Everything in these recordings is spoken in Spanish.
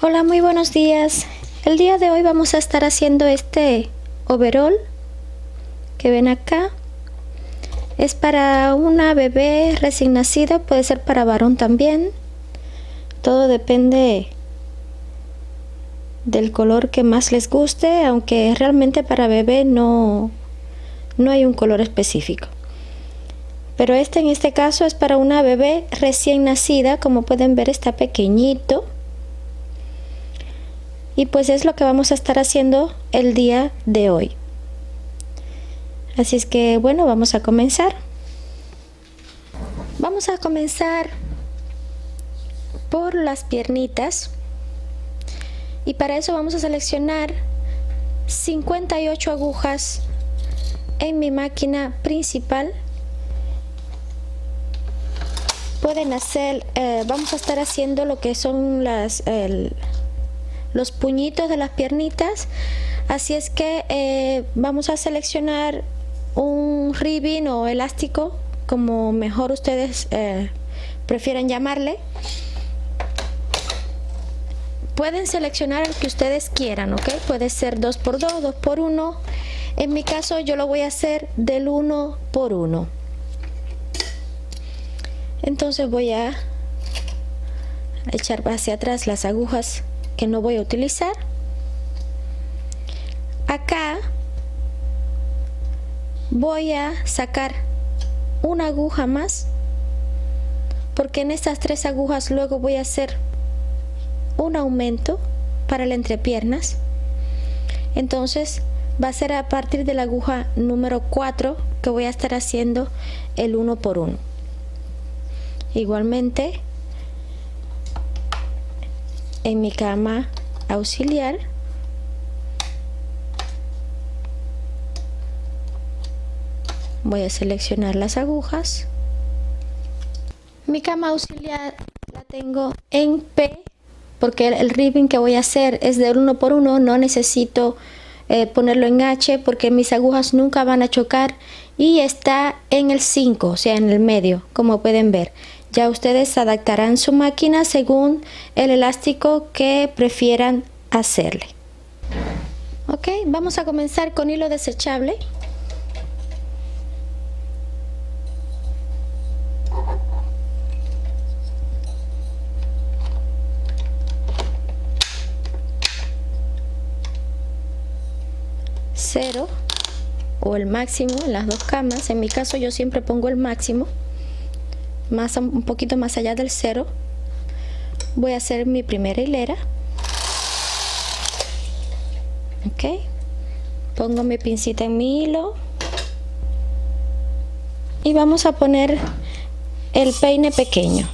Hola, muy buenos días. El día de hoy vamos a estar haciendo este overol que ven acá. Es para una bebé recién nacida, puede ser para varón también. Todo depende del color que más les guste, aunque realmente para bebé no hay un color específico. Pero en este caso es para una bebé recién nacida, como pueden ver está pequeñito. Y pues es lo que vamos a estar haciendo el día de hoy. Así es que bueno, vamos a comenzar. Vamos a comenzar por las piernitas. Y para eso vamos a seleccionar 58 agujas en mi máquina principal. Pueden hacer, vamos a estar haciendo lo que son los puñitos de las piernitas. Así es que vamos a seleccionar un ribbon o elástico, como mejor ustedes prefieran llamarle. Pueden seleccionar el que ustedes quieran, ¿ok? Puede ser 2x2, 2x1. En mi caso yo lo voy a hacer del 1x1. Entonces voy a echar hacia atrás las agujas que no voy a utilizar. Acá voy a sacar una aguja más, porque en estas 3 agujas luego voy a hacer un aumento para la entrepiernas. Entonces va a ser a partir de la aguja número 4 que voy a estar haciendo el 1x1. Igualmente en mi cama auxiliar voy a seleccionar las agujas. Mi cama auxiliar la tengo en P, porque el ribbon que voy a hacer es del 1x1. No necesito ponerlo en H, porque mis agujas nunca van a chocar, y está en el 5, o sea en el medio, como pueden ver. Ya ustedes adaptarán su máquina según el elástico que prefieran hacerle. Ok, vamos a comenzar con hilo desechable. Cero o el máximo en las dos camas. En mi caso yo siempre pongo el máximo, un poquito más allá del 0. Voy a hacer mi primera hilera. Ok, pongo mi pincita en mi hilo y vamos a poner el peine pequeño.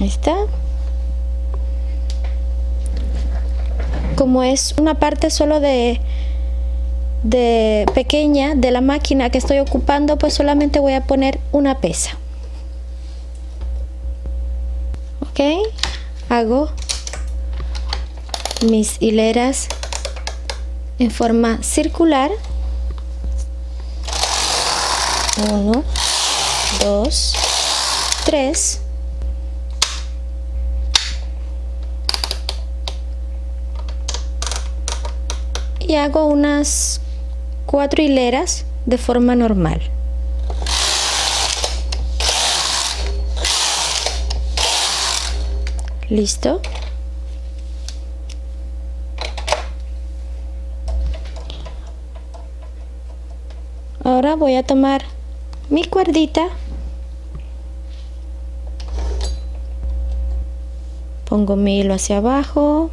Ahí está. Como es una parte solo de pequeña de la máquina que estoy ocupando, pues solamente voy a poner una pesa. Ok, hago mis hileras en forma circular. 1, 2, 3. Y hago unas 4 hileras de forma normal. Listo. Ahora voy a tomar mi cuerdita, pongo mi hilo hacia abajo,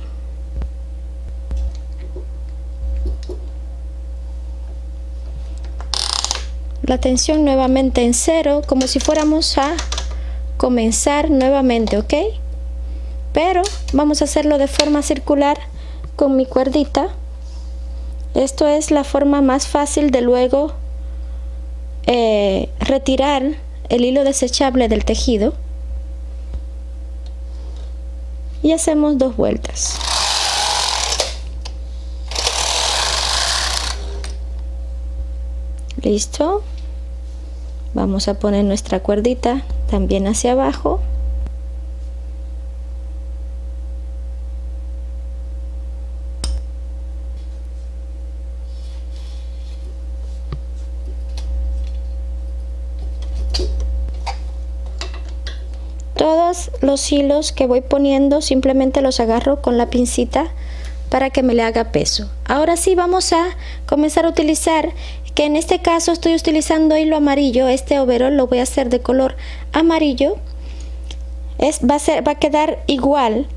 la tensión nuevamente en 0, como si fuéramos a comenzar nuevamente, ¿ok? Pero vamos a hacerlo de forma circular con mi cuerdita. Esto es la forma más fácil de luego retirar el hilo desechable del tejido. Y hacemos 2 vueltas. Listo. Vamos a poner nuestra cuerdita también hacia abajo. Todos los hilos que voy poniendo simplemente los agarro con la pincita para que me le haga peso. Ahora sí vamos a comenzar a utilizar, que en este caso estoy utilizando hilo amarillo. Este overol lo voy a hacer de color amarillo. Va a quedar igual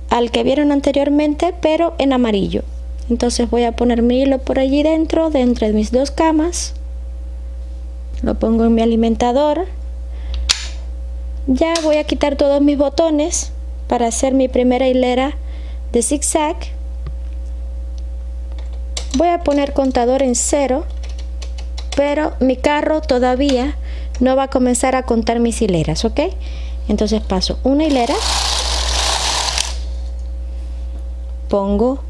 al que vieron anteriormente, pero en amarillo. Entonces voy a poner mi hilo por allí dentro, de entre mis dos camas. Lo pongo en mi alimentador. Ya voy a quitar todos mis botones para hacer mi primera hilera de zigzag. Voy a poner contador en 0, pero mi carro todavía no va a comenzar a contar mis hileras, ¿ok? Entonces paso una hilera, pongo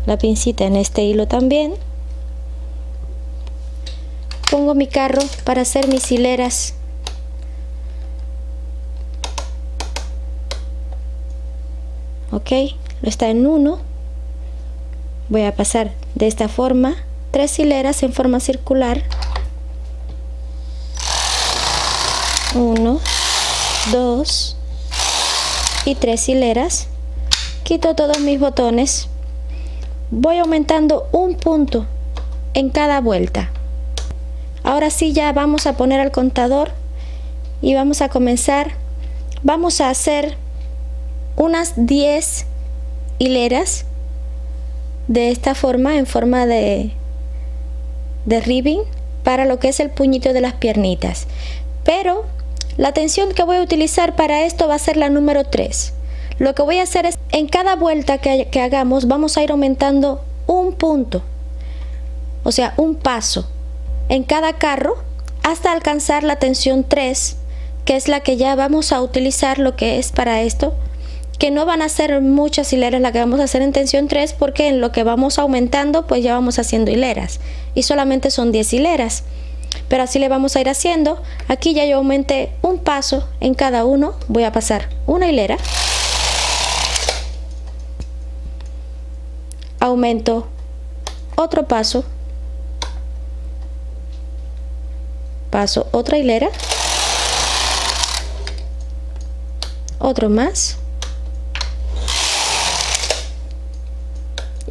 la pincita en este hilo también, pongo mi carro para hacer mis hileras. Ok, lo está en 1. Voy a pasar de esta forma 3 hileras en forma circular. 1, 2 y 3 hileras. Quito todos mis botones. Voy aumentando un punto en cada vuelta. Ahora sí, ya vamos a poner al contador y vamos a comenzar. Vamos a hacer unas 10 hileras de esta forma, en forma de ribbing, para lo que es el puñito de las piernitas. Pero la tensión que voy a utilizar para esto va a ser la número 3. Lo que voy a hacer es, en cada vuelta que hagamos, vamos a ir aumentando un punto, o sea, un paso en cada carro, hasta alcanzar la tensión 3, que es la que ya vamos a utilizar, lo que es para esto, que no van a ser muchas hileras las que vamos a hacer en tensión 3, porque en lo que vamos aumentando pues ya vamos haciendo hileras, y solamente son 10 hileras, pero así le vamos a ir haciendo. Aquí ya yo aumenté un paso en cada uno. Voy a pasar una hilera, aumento otro paso, paso otra hilera, otro más,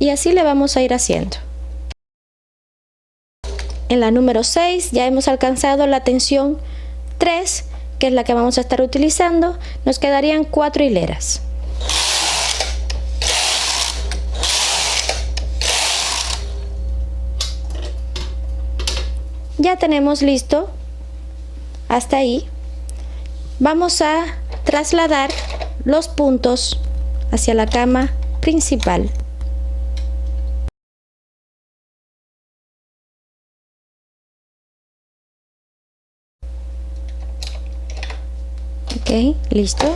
y así le vamos a ir haciendo. En la número 6 ya hemos alcanzado la tensión 3, que es la que vamos a estar utilizando. Nos quedarían 4 hileras. Ya tenemos listo hasta ahí. Vamos a trasladar los puntos hacia la cama principal. Ok, listo.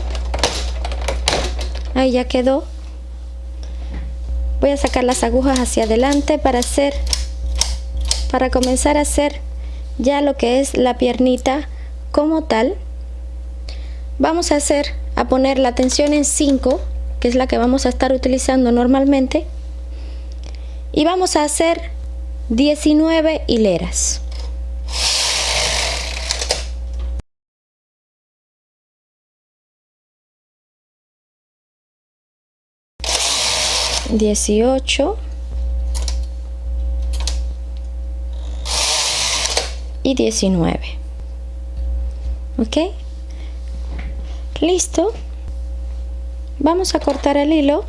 Ahí ya quedó. Voy a sacar las agujas hacia adelante para comenzar a hacer ya lo que es la piernita como tal. Vamos a poner la tensión en 5, que es la que vamos a estar utilizando normalmente, y vamos a hacer 19 hileras. $18 y 19. Ok, listo. Vamos a cortar el hilo.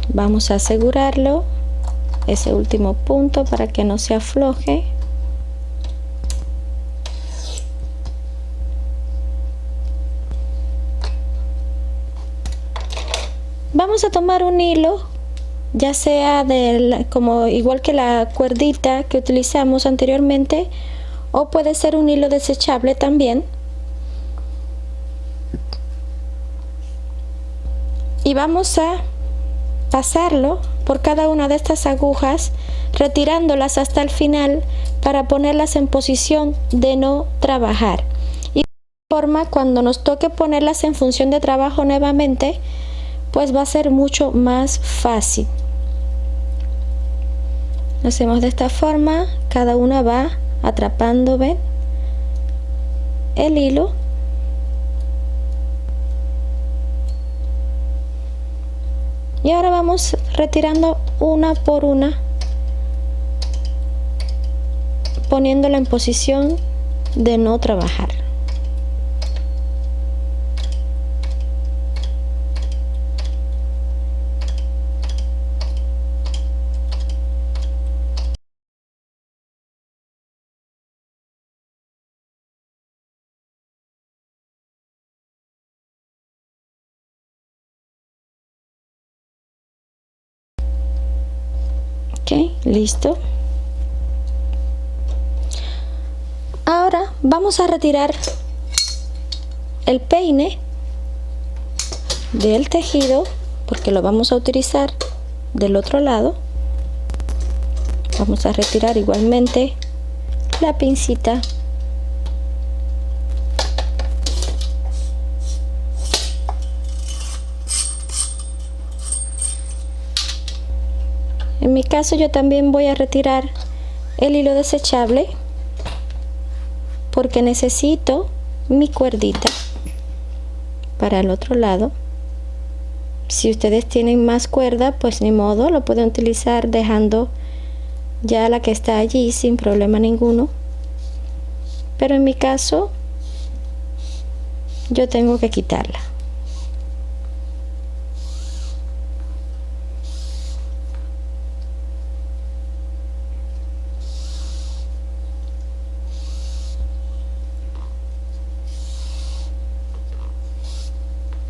Vamos a asegurarlo, ese último punto, para que no se afloje. Vamos a tomar un hilo, ya sea como igual que la cuerdita que utilizamos anteriormente, o puede ser un hilo desechable también, y vamos a pasarlo por cada una de estas agujas, retirándolas hasta el final para ponerlas en posición de no trabajar. Y de esta forma, cuando nos toque ponerlas en función de trabajo nuevamente, pues va a ser mucho más fácil. Lo hacemos de esta forma, cada una va atrapando, ¿ven?, el hilo. Y ahora vamos retirando una por una, poniéndola en posición de no trabajar. Ok, listo. Ahora vamos a retirar el peine del tejido porque lo vamos a utilizar del otro lado. Vamos a retirar igualmente la pincita. En mi caso yo también voy a retirar el hilo desechable porque necesito mi cuerdita para el otro lado. Si ustedes tienen más cuerda, pues ni modo, lo pueden utilizar dejando ya la que está allí sin problema ninguno. Pero en mi caso yo tengo que quitarla.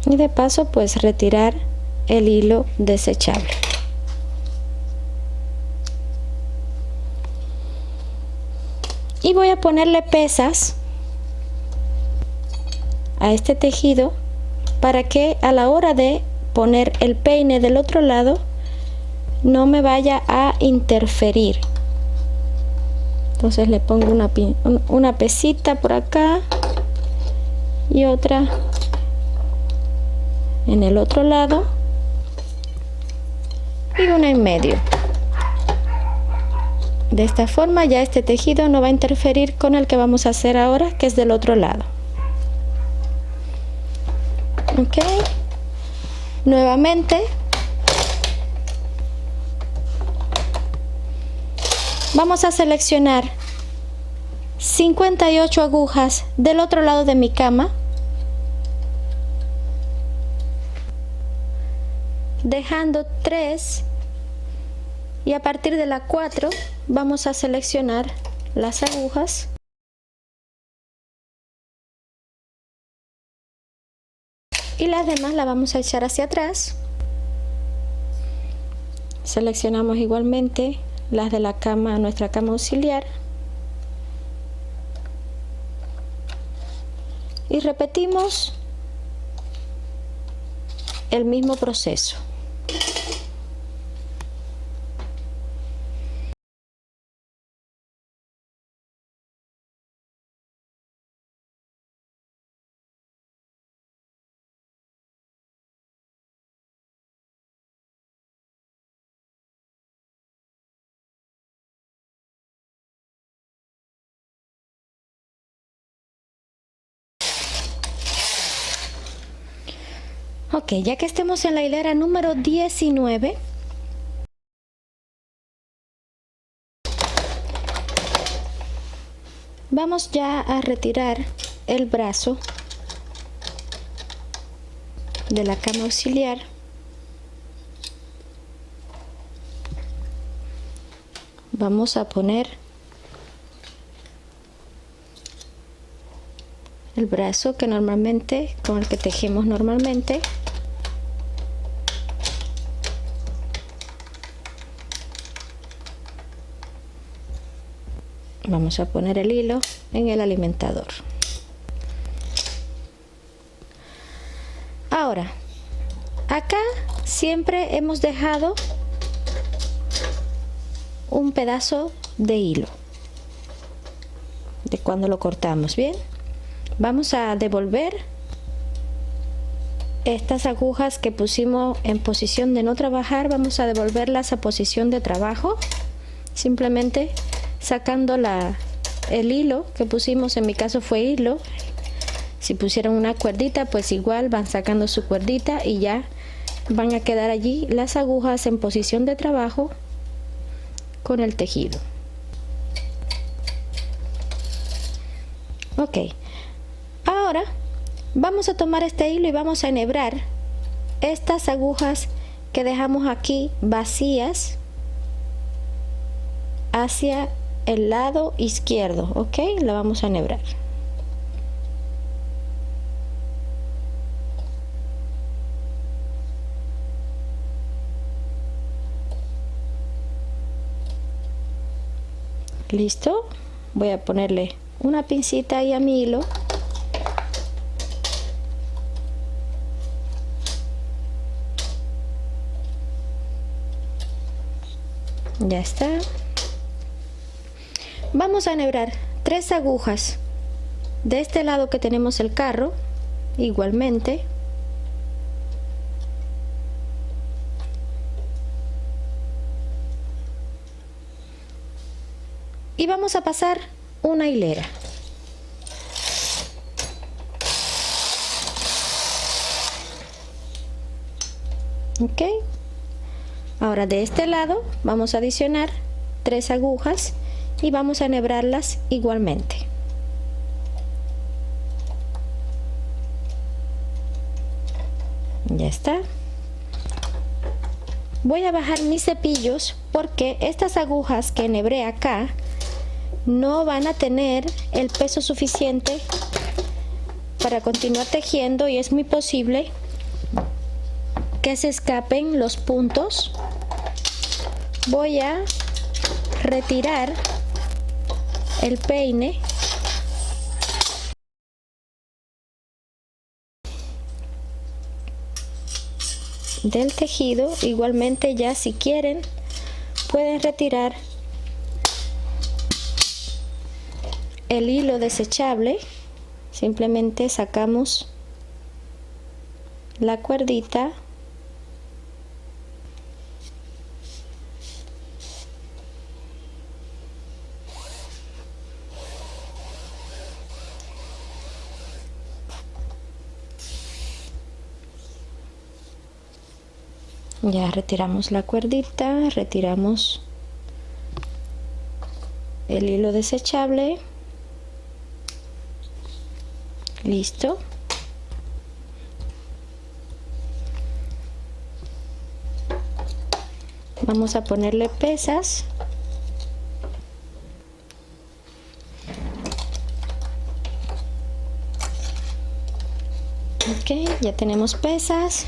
Y de paso pues retirar el hilo desechable. Y voy a ponerle pesas a este tejido para que a la hora de poner el peine del otro lado no me vaya a interferir. Entonces le pongo una pesita por acá y otra en el otro lado y una en medio. De esta forma ya este tejido no va a interferir con el que vamos a hacer ahora, que es del otro lado. Ok, nuevamente vamos a seleccionar 58 agujas del otro lado de mi cama, dejando 3, y a partir de la 4 vamos a seleccionar las agujas y las demás las vamos a echar hacia atrás. Seleccionamos igualmente las de la cama, nuestra cama auxiliar, y repetimos el mismo proceso. Ok, ya que estemos en la hilera número 19, vamos ya a retirar el brazo de la cama auxiliar. Vamos a poner el brazo que normalmente, con el que tejemos normalmente. Vamos a poner el hilo en el alimentador. Ahora, acá siempre hemos dejado un pedazo de hilo de cuando lo cortamos. Bien, vamos a devolver estas agujas que pusimos en posición de no trabajar, vamos a devolverlas a posición de trabajo, simplemente sacando el hilo que pusimos. En mi caso fue hilo. Si pusieron una cuerdita, pues igual van sacando su cuerdita y ya van a quedar allí las agujas en posición de trabajo con el tejido. Ok, ahora vamos a tomar este hilo y vamos a enhebrar estas agujas que dejamos aquí vacías hacia el lado izquierdo. Ok, la vamos a enhebrar. Listo, voy a ponerle una pincita ahí a mi hilo. Ya está. Vamos a enhebrar 3 agujas de este lado que tenemos el carro, igualmente. Y vamos a pasar una hilera. Ok. Ahora de este lado vamos a adicionar 3 agujas y vamos a enhebrarlas igualmente. Ya está. Voy a bajar mis cepillos porque estas agujas que enhebré acá no van a tener el peso suficiente para continuar tejiendo y es muy posible que se escapen los puntos. Voy a retirar el peine del tejido. Igualmente, ya si quieren pueden retirar el hilo desechable. Simplemente sacamos la cuerdita ya retiramos la cuerdita, retiramos el hilo desechable. Listo. Vamos a ponerle pesas. Ok, ya tenemos pesas.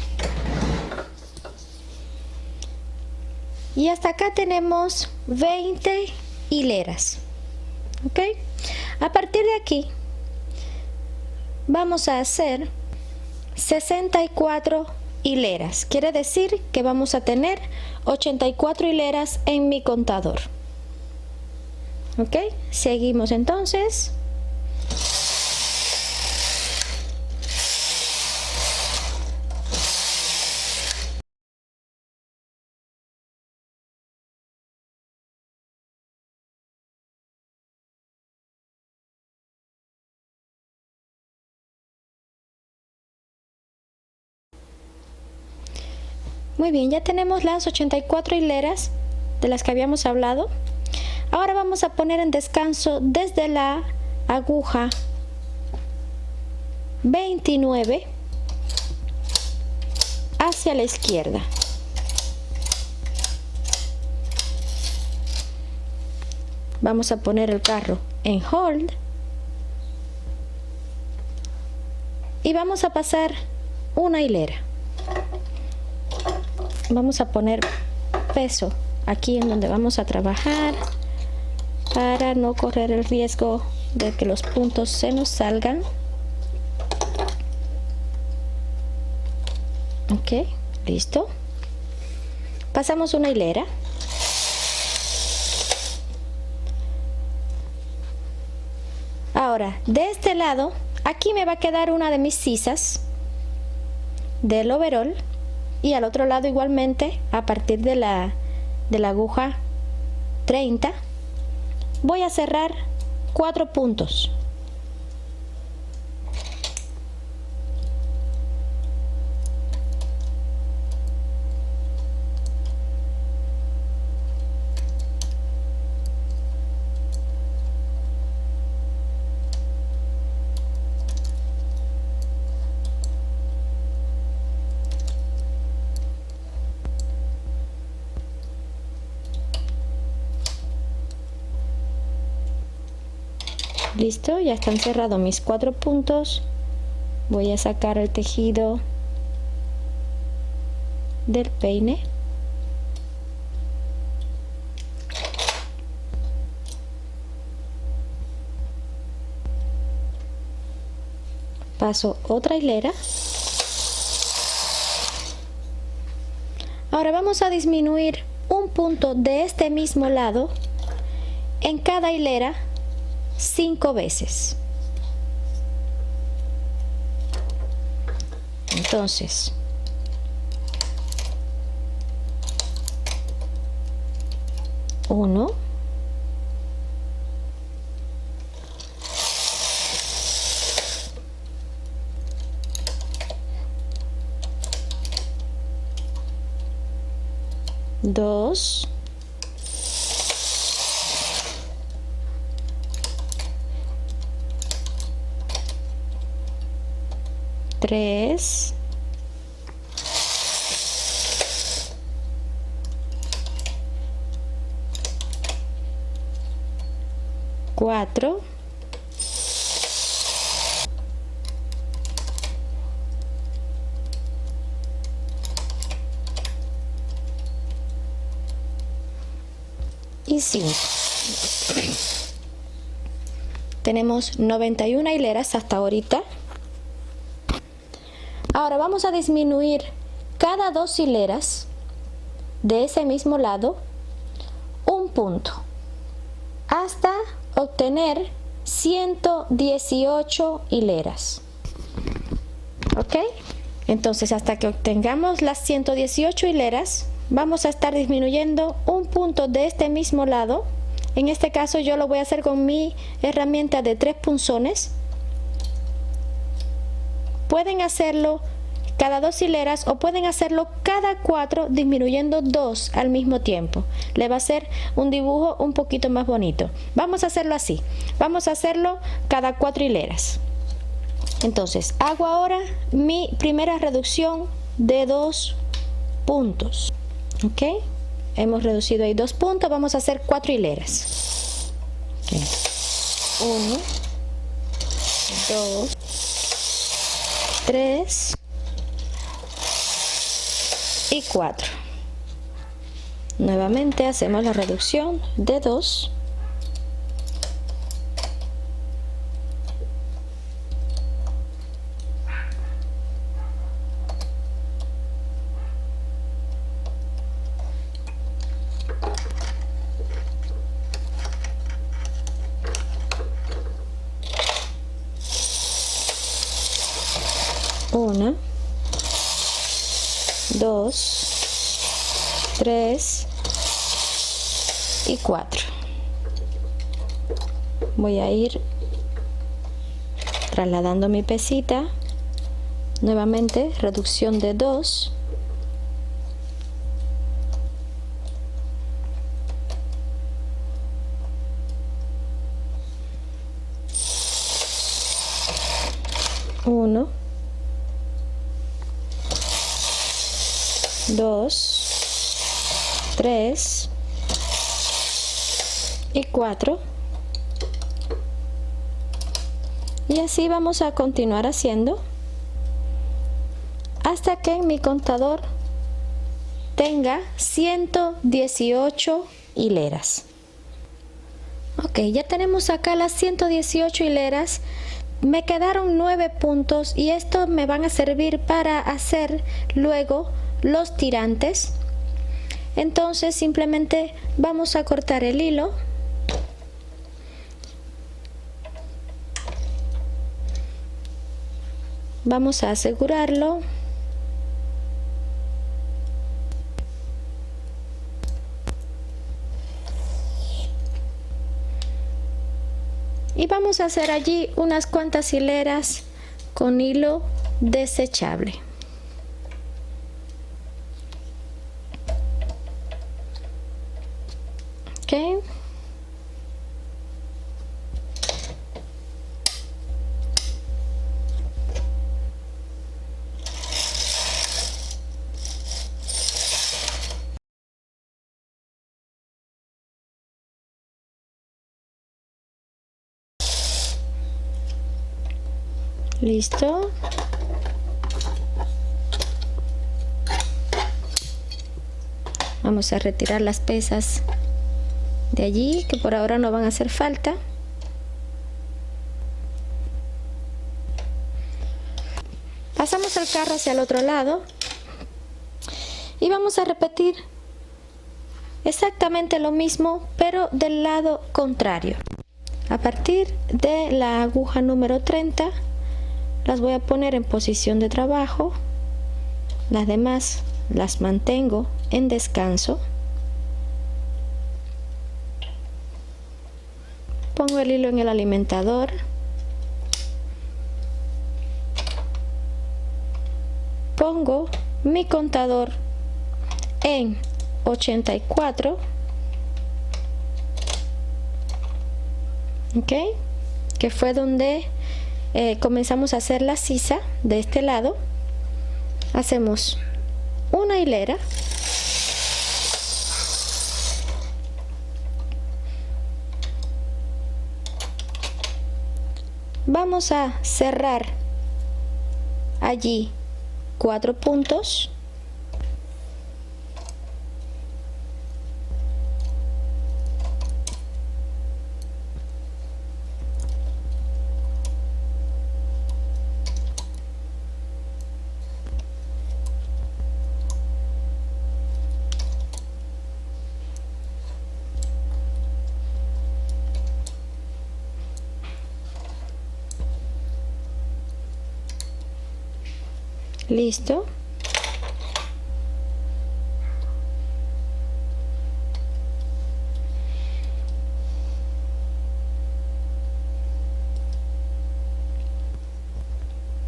Y hasta acá tenemos 20 hileras. Ok, a partir de aquí vamos a hacer 64 hileras. Quiere decir que vamos a tener 84 hileras en mi contador. Ok, seguimos entonces. Muy bien, ya tenemos las 84 hileras de las que habíamos hablado. Ahora vamos a poner en descanso desde la aguja 29 hacia la izquierda. Vamos a poner el carro en hold y vamos a pasar una hilera. Vamos a poner peso aquí en donde vamos a trabajar para no correr el riesgo de que los puntos se nos salgan. Ok, listo. pasamos una hilera. Ahora, de este lado, aquí me va a quedar una de mis sisas del overol y al otro lado igualmente, a partir de la aguja 30, voy a cerrar 4 puntos. Listo, ya están cerrados mis 4 puntos. Voy a sacar el tejido del peine. Paso otra hilera. Ahora vamos a disminuir un punto de este mismo lado en cada hilera 5 veces. Entonces, uno, dos, tres, cuatro, y 5. Tenemos 91 hileras hasta ahorita. Ahora vamos a disminuir cada 2 hileras de ese mismo lado un punto hasta obtener 118 hileras. ¿Ok? Entonces, hasta que obtengamos las 118 hileras, vamos a estar disminuyendo un punto de este mismo lado. En este caso yo lo voy a hacer con mi herramienta de 3 punzones. Pueden hacerlo cada 2 hileras o pueden hacerlo cada 4, disminuyendo 2 al mismo tiempo. Le va a hacer un dibujo un poquito más bonito. Vamos a hacerlo así. Vamos a hacerlo cada 4 hileras. Entonces, hago ahora mi primera reducción de 2 puntos. ¿Ok? Hemos reducido ahí 2 puntos. Vamos a hacer 4 hileras. 1, 2, 3 y 4. Nuevamente hacemos la reducción de 2. Una, 2, 3 y 4. Voy a ir trasladando mi pesita. Nuevamente reducción de 2. Uno, 2, 3 y 4, y así vamos a continuar haciendo hasta que mi contador tenga 118 hileras. Ok, ya tenemos acá las 118 hileras. Me quedaron 9 puntos y estos me van a servir para hacer luego los tirantes. Entonces simplemente vamos a cortar el hilo. Vamos a asegurarlo. Y vamos a hacer allí unas cuantas hileras con hilo desechable. ¿Ok? Listo. Vamos a retirar las pesas de allí, que por ahora no van a hacer falta. Pasamos el carro hacia el otro lado y vamos a repetir exactamente lo mismo, pero del lado contrario. A partir de la aguja número 30 las voy a poner en posición de trabajo, las demás las mantengo en descanso. Pongo el hilo en el alimentador. Pongo mi contador en 84. ¿Ok? Que fue donde comenzamos a hacer la sisa. De este lado hacemos una hilera, vamos a cerrar allí 4 puntos, listo.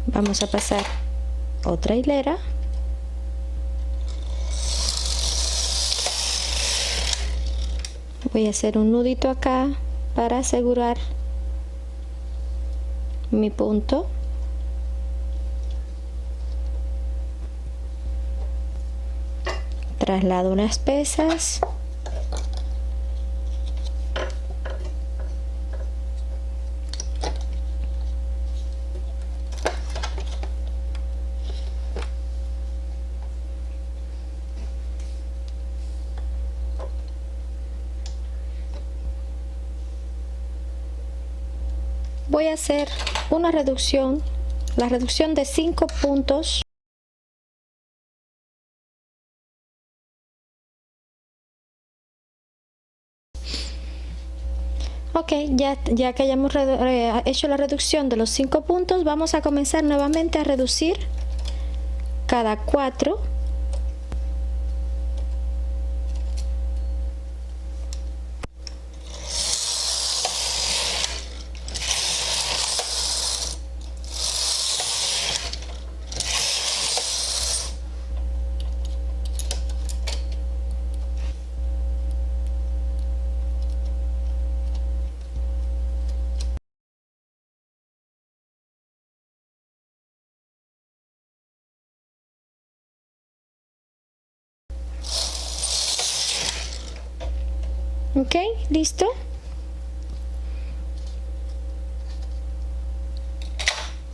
Vamos a pasar otra hilera, voy a hacer un nudito acá para asegurar mi punto. Traslado unas pesas, voy a hacer una reducción, la reducción de 5 puntos. Ok, ya que hayamos hecho la reducción de los 5 puntos, vamos a comenzar nuevamente a reducir cada 4. Ok, listo.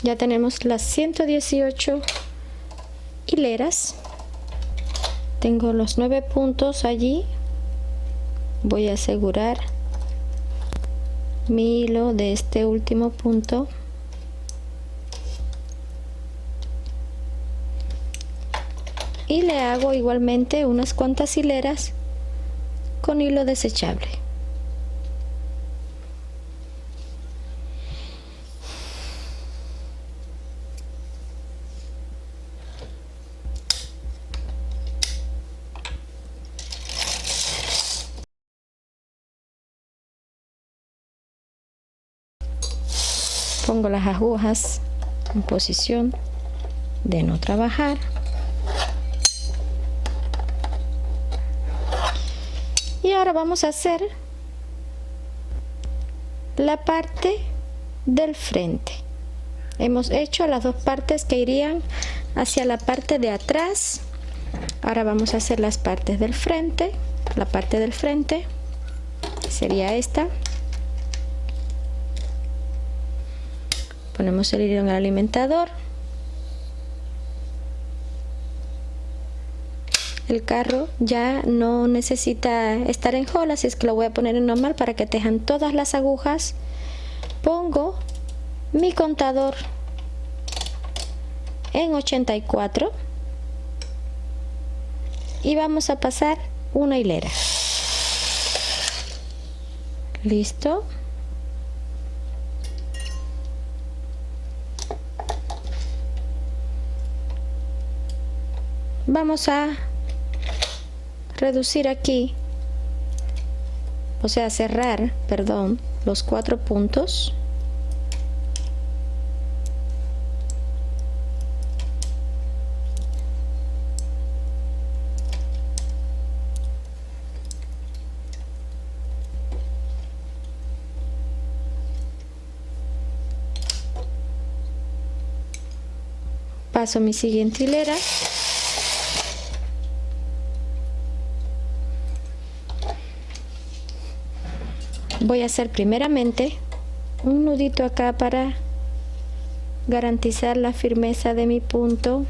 Ya tenemos las 118 hileras. Tengo los 9 puntos allí. Voy a asegurar mi hilo de este último punto. y le hago igualmente unas cuantas hileras con hilo desechable. Pongo las agujas en posición de no trabajar. Y ahora vamos a hacer la parte del frente. Hemos hecho las dos partes que irían hacia la parte de atrás. Ahora vamos a hacer las partes del frente. La parte del frente sería esta. Ponemos el hilo en el alimentador. El carro ya no necesita estar en hall, así es que lo voy a poner en normal para que tejan todas las agujas. Pongo mi contador en 84 y vamos a pasar una hilera. Listo. Vamos a reducir aquí, o sea, cerrar, perdón, los 4 puntos. Paso mi siguiente hilera. Voy a hacer primeramente un nudito acá para garantizar la firmeza de mi punto.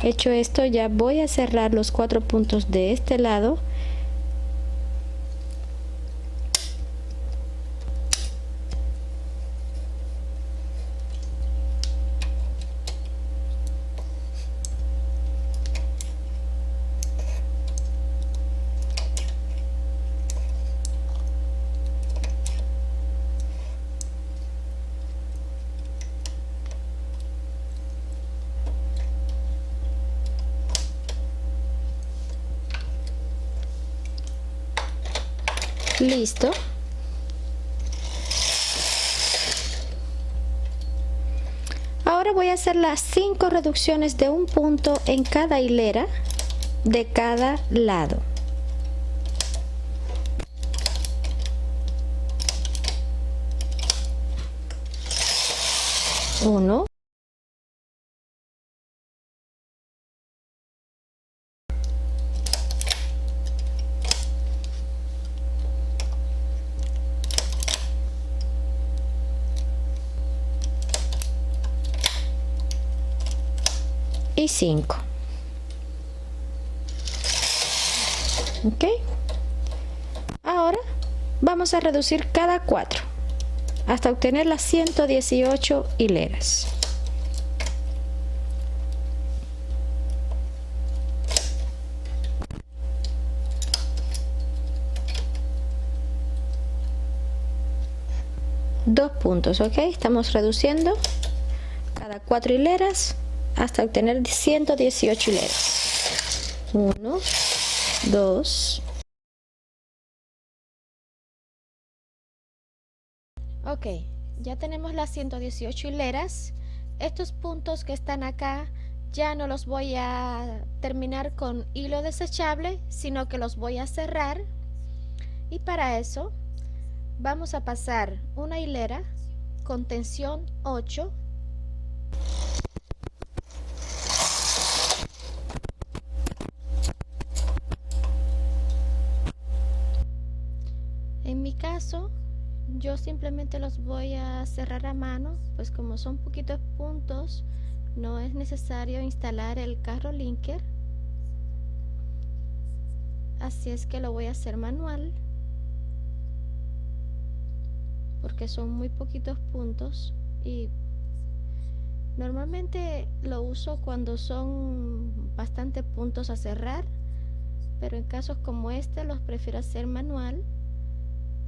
Hecho esto, ya voy a cerrar los 4 puntos de este lado. Listo. Ahora voy a hacer las 5 reducciones de un punto en cada hilera de cada lado. Uno. Y 5. Ok. Ahora vamos a reducir cada 4 hasta obtener las 118 hileras. Dos puntos, ok. Estamos reduciendo cada 4 hileras hasta obtener 118 hileras. 1, 2. Ok, ya tenemos las 118 hileras. Estos puntos que están acá ya no los voy a terminar con hilo desechable, sino que los voy a cerrar. Y para eso vamos a pasar una hilera con tensión 8. En mi caso, yo simplemente los voy a cerrar a mano, pues como son poquitos puntos, no es necesario instalar el carro linker. Así es que lo voy a hacer manual, porque son muy poquitos puntos y Normalmente lo uso cuando son bastantes puntos a cerrar, pero en casos como este los prefiero hacer manual.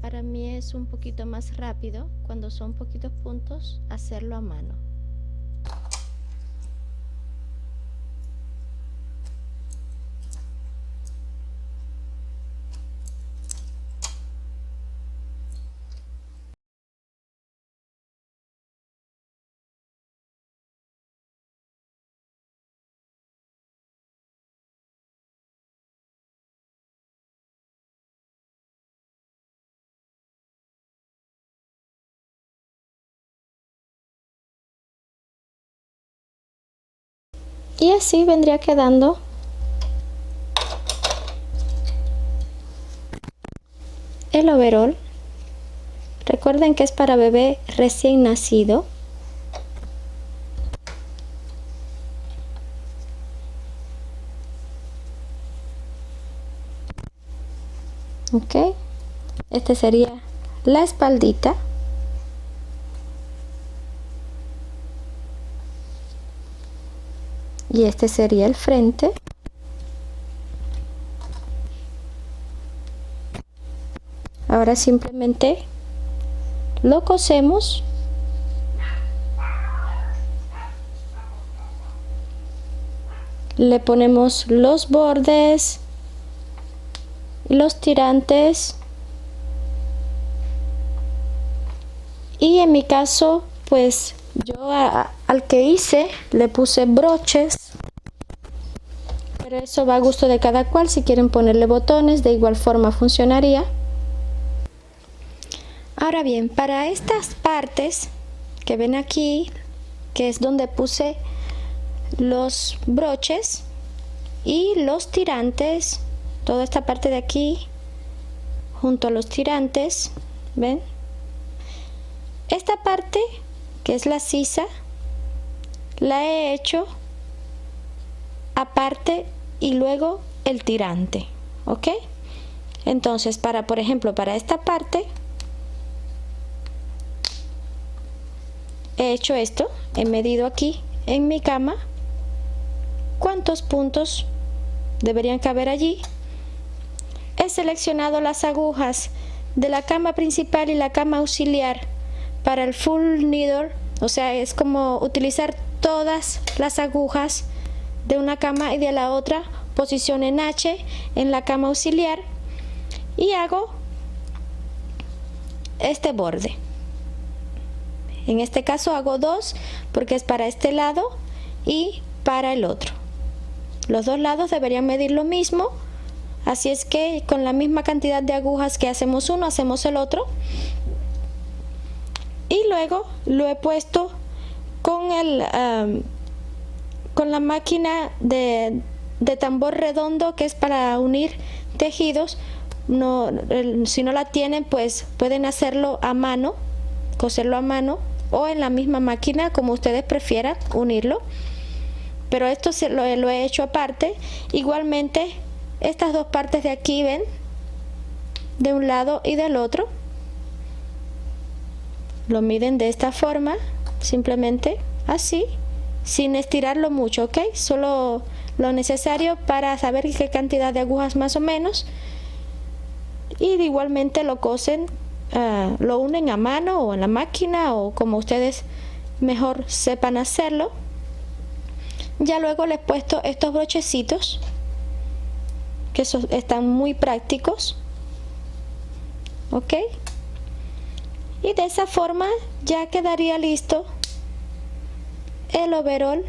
Para mí es un poquito más rápido cuando son poquitos puntos hacerlo a mano. Y así vendría quedando el overol. Recuerden que es para bebé recién nacido. Ok, este sería la espaldita. Y este sería el frente. Ahora simplemente lo cosemos. Le ponemos los bordes, los tirantes. Y en mi caso, pues yo al que hice le puse broches. Pero eso va a gusto de cada cual. Si quieren ponerle botones, de igual forma funcionaría. Ahora bien, para estas partes que ven aquí, que es donde puse los broches y los tirantes, toda esta parte de aquí, junto a los tirantes, ¿ven? Esta parte, que es la sisa, la he hecho aparte y luego el tirante, ¿ok? Entonces, por ejemplo, para esta parte, he hecho esto, he medido aquí en mi cama cuántos puntos deberían caber allí. He seleccionado las agujas de la cama principal y la cama auxiliar para el full needle, o sea, es como utilizar todas las agujas de una cama y de la otra, posición en H en la cama auxiliar y hago este borde. En este caso hago dos porque es para este lado y para el otro. Los dos lados deberían medir lo mismo, así es que con la misma cantidad de agujas que hacemos uno, hacemos el otro. Y luego lo he puesto con la máquina de tambor redondo, que es para unir tejidos. Si no la tienen, pues pueden hacerlo a mano, coserlo a mano o en la misma máquina, como ustedes prefieran unirlo, pero esto lo he hecho aparte. Igualmente estas dos partes de aquí, ven, de un lado y del otro, lo miden de esta forma, simplemente así, sin estirarlo mucho, ¿ok? Solo lo necesario para saber qué cantidad de agujas más o menos, y igualmente lo cosen, lo unen a mano o en la máquina o como ustedes mejor sepan hacerlo. Ya luego les he puesto estos brochecitos que están muy prácticos, ¿ok? Y de esa forma ya quedaría listo el overol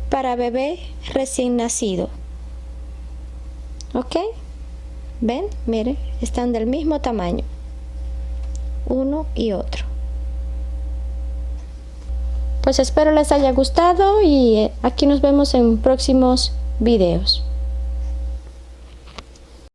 para bebé recién nacido, ¿ok? ¿Ven? Miren, están del mismo tamaño, uno y otro. Pues espero les haya gustado y aquí nos vemos en próximos videos.